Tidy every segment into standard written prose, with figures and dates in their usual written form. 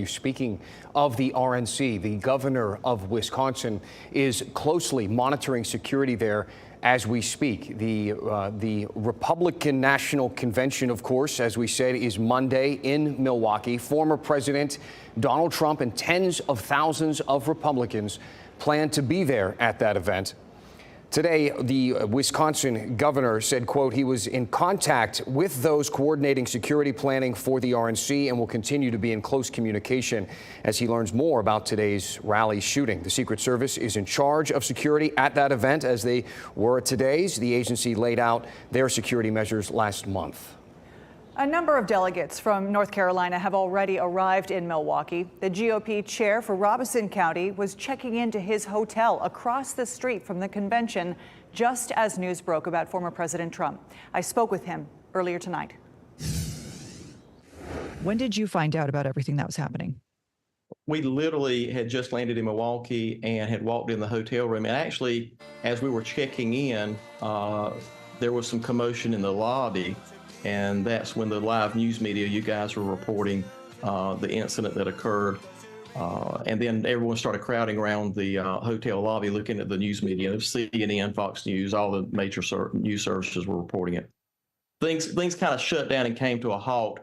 Speaking of the RNC, the governor of Wisconsin is closely monitoring security there as we speak. The Republican National Convention, of course, as we said, is Monday in Milwaukee. Former President Donald Trump and tens of thousands of Republicans plan to be there at that event. Today, the Wisconsin governor said, quote, he was in contact with those coordinating security planning for the RNC and will continue to be in close communication as he learns more about today's rally shooting. The Secret Service is in charge of security at that event, as they were at today's. The agency laid out their security measures last month. A number of delegates from North Carolina have already arrived in Milwaukee. The GOP chair for Robeson County was checking into his hotel across the street from the convention just as news broke about former President Trump. I spoke with him earlier tonight. When did you find out about everything that was happening? We literally had just landed in Milwaukee and had walked in the hotel room. And actually, as we were checking in, there was some commotion in the lobby. And that's when the live news media, you guys were reporting the incident that occurred. And then everyone started crowding around the hotel lobby looking at the news media. CNN, Fox News, all the major news services were reporting it. Things kind of shut down and came to a halt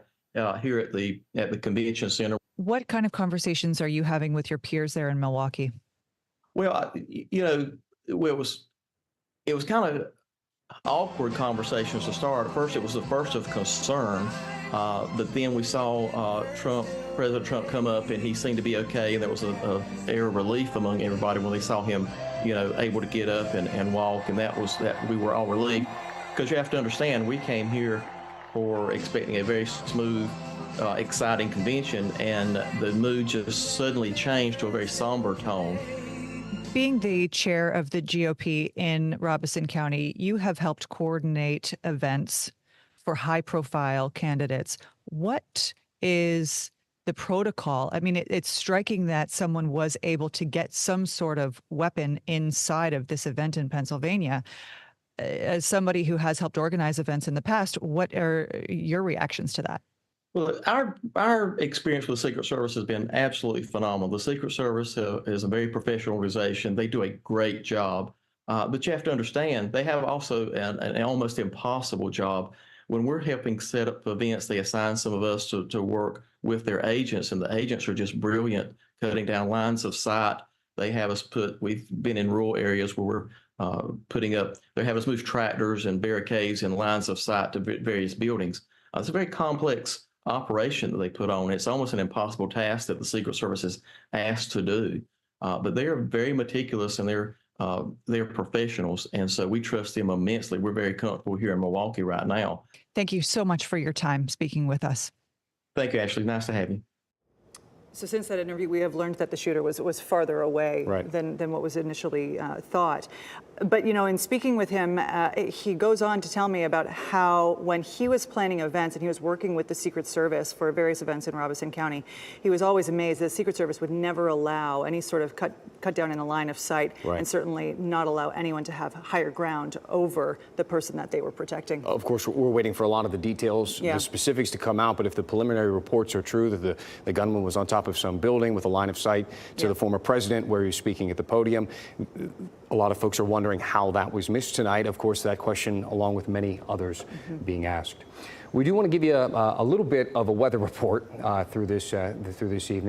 here at the convention center. What kind of conversations are you having with your peers there in Milwaukee? Well, it was kind of awkward conversations to start. At first, it was the first of concern, but then we saw President Trump come up, and he seemed to be okay, and there was a air of relief among everybody when they saw him, able to get up and walk, and that we were all relieved, because you have to understand, we came here for expecting a very smooth, exciting convention, and the mood just suddenly changed to a very somber tone. Being the chair of the GOP in Robeson County, you have helped coordinate events for high-profile candidates. What is the protocol? I mean, it's striking that someone was able to get some sort of weapon inside of this event in Pennsylvania. As somebody who has helped organize events in the past, what are your reactions to that? Well, our experience with the Secret Service has been absolutely phenomenal. The Secret Service is a very professional organization. They do a great job. But you have to understand, they have also an almost impossible job. When we're helping set up events, they assign some of us to work with their agents, and the agents are just brilliant, cutting down lines of sight. They have us we've been in rural areas where we're they have us move tractors and barricades and lines of sight to various buildings. It's a very complex operation that they put on. It's almost an impossible task that the Secret Service is asked to do, but they are very meticulous, and they're professionals, and so we trust them immensely. We're very comfortable here in Milwaukee right now. Thank you so much for your time speaking with us. Thank you, Ashley. Nice to have you. So since that interview, we have learned that the shooter was farther away than what was initially thought. But, in speaking with him, he goes on to tell me about how when he was planning events and he was working with the Secret Service for various events in Robeson County, he was always amazed that the Secret Service would never allow any sort of cut down in a line of sight, and certainly not allow anyone to have higher ground over the person that they were protecting. Of course, we're waiting for a lot of the details, the specifics to come out, but if the preliminary reports are true that the gunman was on top of some building with a line of sight to the former president where he was speaking at the podium, a lot of folks are wondering how that was missed tonight. Of course, that question, along with many others, being asked. We do want to give you a little bit of a weather report through this evening.